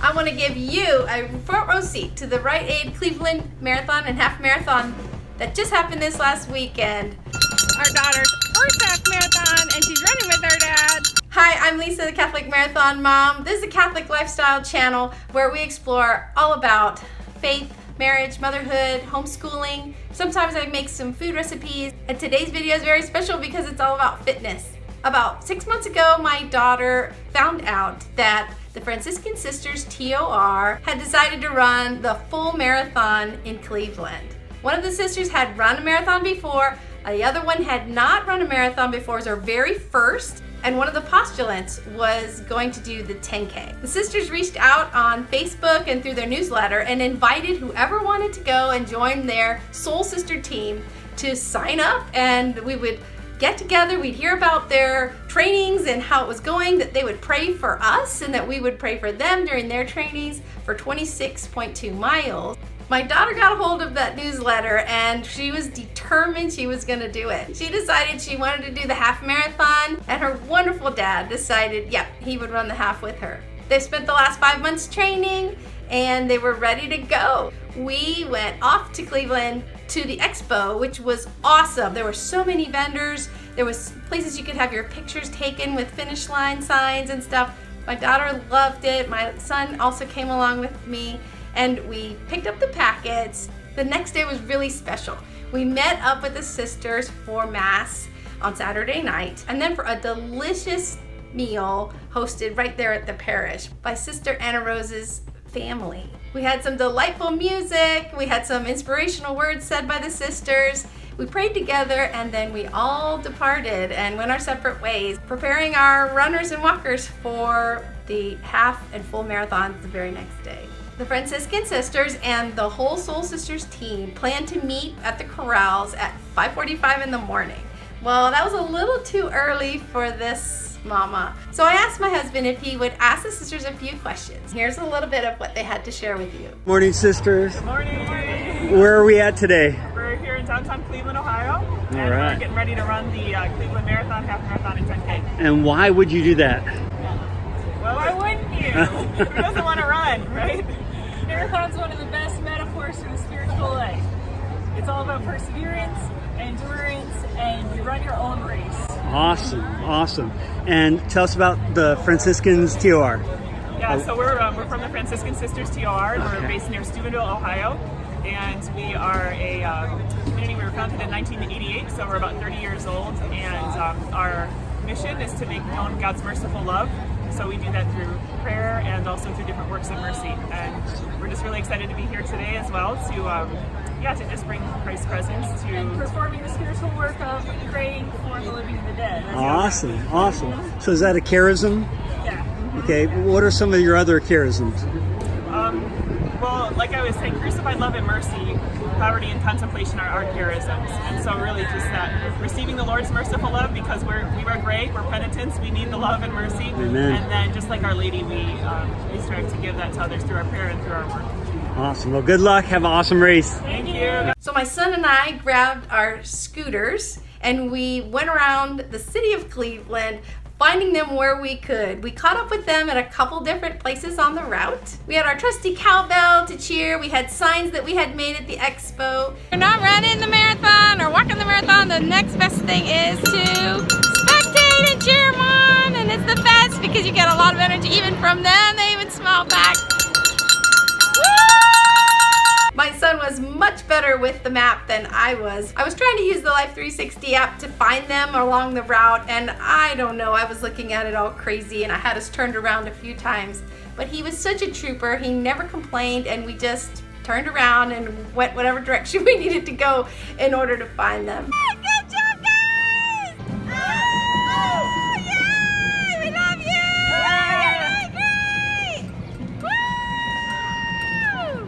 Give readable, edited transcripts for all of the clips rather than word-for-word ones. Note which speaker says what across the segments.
Speaker 1: I want to give you a front row seat to the Rite-Aid Cleveland Marathon and Half Marathon that just happened this last weekend. Our daughter's first half marathon, and she's running with her dad. Hi, I'm Lisa, the Catholic Marathon Mom. This is a Catholic lifestyle channel where we explore all about faith, marriage, motherhood, homeschooling. Sometimes I make some food recipes, and today's video is very special because it's all about fitness. About 6 months ago, my daughter found out that the Franciscan Sisters TOR had decided to run the full marathon in Cleveland. One of the sisters had run a marathon before, the other one had not run a marathon before. It was her very first, and one of the postulants was going to do the 10K. The sisters reached out on Facebook and through their newsletter and invited whoever wanted to go and join their Soul Sister team to sign up, and we would get together, we'd hear about their trainings and how it was going, that they would pray for us and that we would pray for them during their trainings for 26.2 miles. My daughter got a hold of that newsletter and she was determined she was gonna do it. She decided she wanted to do the half marathon, and her wonderful dad decided, he would run the half with her. They spent the last 5 months training and they were ready to go. We went off to Cleveland to the expo, which was awesome. There were so many vendors. There was places you could have your pictures taken with finish line signs and stuff. My daughter loved it. My son also came along with me, and we picked up the packets. The next day was really special. We met up with the sisters for Mass on Saturday night, and then for a delicious meal hosted right there at the parish by Sister Anna Rose's family. We had some delightful music, we had some inspirational words said by the sisters, we prayed together, and then we all departed and went our separate ways, preparing our runners and walkers for the half and full marathon the very next day. The Franciscan Sisters and the whole Soul Sisters team plan to meet at the corrals at 5:45 in the morning. Well, that was a little too early for this mama. So I asked my husband if he would ask the sisters a few questions. Here's a little bit of what they had to share with you.
Speaker 2: Morning, sisters.
Speaker 3: Good morning.
Speaker 2: Where are we at today?
Speaker 3: We're here in downtown Cleveland, Ohio.
Speaker 2: All
Speaker 3: and
Speaker 2: right.
Speaker 3: We're getting ready to run the Cleveland Marathon, Half Marathon, and 10K.
Speaker 2: And why would you do that?
Speaker 3: Well, why wouldn't you? Who doesn't want to run, right?
Speaker 4: Marathon's one of the best metaphors for the spiritual life. It's all about perseverance, endurance, and you run your own race.
Speaker 2: Awesome, awesome. And tell us about the Franciscans TOR.
Speaker 3: Yeah, so we're from the Franciscan Sisters TOR.
Speaker 2: Okay.
Speaker 3: We're based near Steubenville, Ohio. And we are a community. We were founded in 1988, so we're about 30 years old. And our mission is to make known God's merciful love. So we do that through prayer and also through different works of mercy. And we're just really excited to be here today as well to just bring Christ's presence to...
Speaker 4: And performing the spiritual work of praying for the living and the dead.
Speaker 2: Awesome, awesome. So is that a charism?
Speaker 4: Yeah.
Speaker 2: Okay, what are some of your other charisms?
Speaker 3: Well, like I was saying, crucified love and mercy, poverty and contemplation are our charisms. And so really just that, receiving the Lord's merciful love because we were great, we're penitents, we need the love and mercy.
Speaker 2: Amen.
Speaker 3: And then just like Our Lady, we strive to give that to others through our prayer and through our work.
Speaker 2: Awesome. Well, good luck. Have an awesome race.
Speaker 3: Thank you.
Speaker 1: So my son and I grabbed our scooters and we went around the city of Cleveland finding them where we could. We caught up with them at a couple different places on the route. We had our trusty cowbell to cheer. We had signs that we had made at the expo. If you're not running the marathon or walking the marathon, the next best thing is to spectate and cheer them on. And it's the best because you get a lot of energy even from them. They even smile back. My son was much better with the map than I was. I was trying to use the Life 360 app to find them along the route, and I don't know, I was looking at it all crazy and I had us turned around a few times. But he was such a trooper, he never complained, and we just turned around and went whatever direction we needed to go in order to find them. Good job, guys! Oh, yay! We love you! Yay! Great!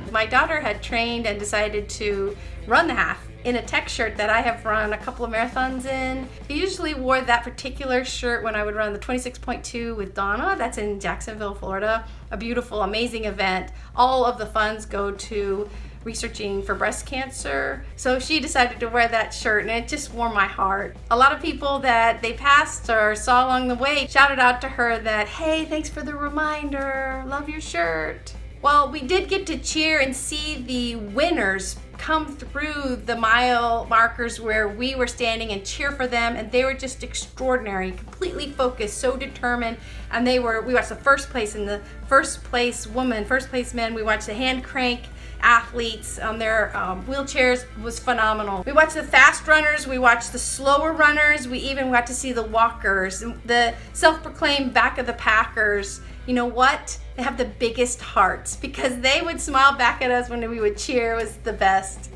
Speaker 1: Woo! My daughter had trained and decided to run the half in a tech shirt that I have run a couple of marathons in. I usually wore that particular shirt when I would run the 26.2 with Donna. That's in Jacksonville, Florida. A beautiful, amazing event. All of the funds go to researching for breast cancer. So she decided to wear that shirt, and it just warmed my heart. A lot of people that they passed or saw along the way shouted out to her that, hey, thanks for the reminder, love your shirt. Well, we did get to cheer and see the winners come through the mile markers where we were standing and cheer for them, and they were just extraordinary, completely focused, so determined. And we watched the first place and the first place woman, first place men. We watched the hand crank athletes on their wheelchairs. It was phenomenal. We watched the fast runners, we watched the slower runners, we even got to see the walkers, the self-proclaimed back of the packers. You know what? They have the biggest hearts because they would smile back at us when we would cheer. It was the best.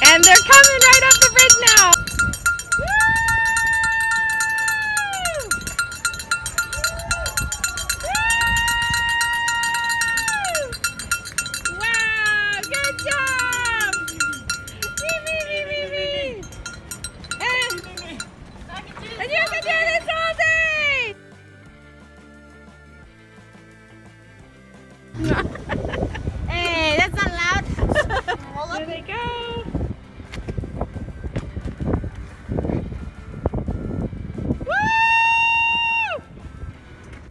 Speaker 1: And they're coming right up the bridge now. Wow, good job. And you can do this all day. Hey, that's not loud. Here they go.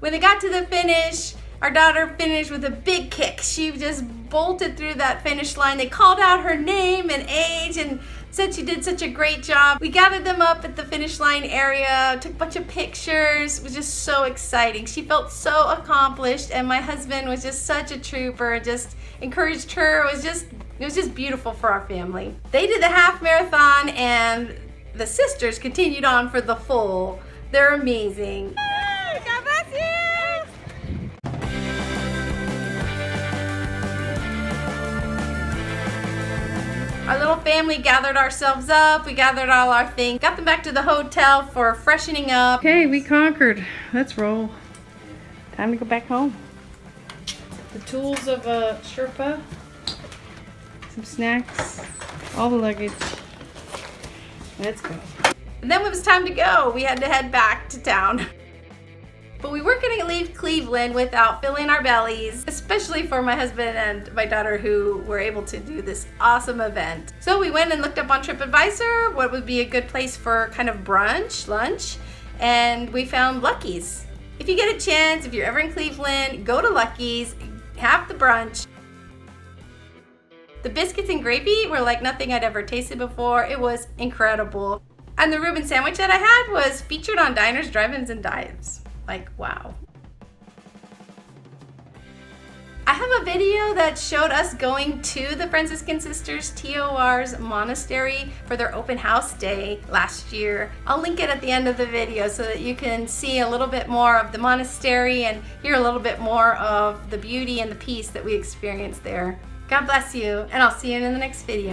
Speaker 1: When they got to the finish, our daughter finished with a big kick. She just bolted through that finish line. They called out her name and age and said she did such a great job. We gathered them up at the finish line area, took a bunch of pictures. It was just so exciting. She felt so accomplished, and my husband was just such a trooper, just encouraged her. It was just beautiful for our family. They did the half marathon, and the sisters continued on for the full. They're amazing. God bless you! Our little family gathered ourselves up. We gathered all our things, got them back to the hotel for freshening up. Okay, we conquered. Let's roll. Time to go back home. The tools of a Sherpa, some snacks, all the luggage. Let's go. And then when it was time to go, we had to head back to town. But we weren't going to leave Cleveland without filling our bellies, especially for my husband and my daughter who were able to do this awesome event. So we went and looked up on TripAdvisor what would be a good place for kind of brunch, lunch, and we found Lucky's. If you get a chance, if you're ever in Cleveland, go to Lucky's, have the brunch. The biscuits and gravy were like nothing I'd ever tasted before. It was incredible. And the Reuben sandwich that I had was featured on Diners, Drive-Ins, and Dives. Like, wow. I have a video that showed us going to the Franciscan Sisters TOR's monastery for their open house day last year. I'll link it at the end of the video so that you can see a little bit more of the monastery and hear a little bit more of the beauty and the peace that we experienced there. God bless you, and I'll see you in the next video.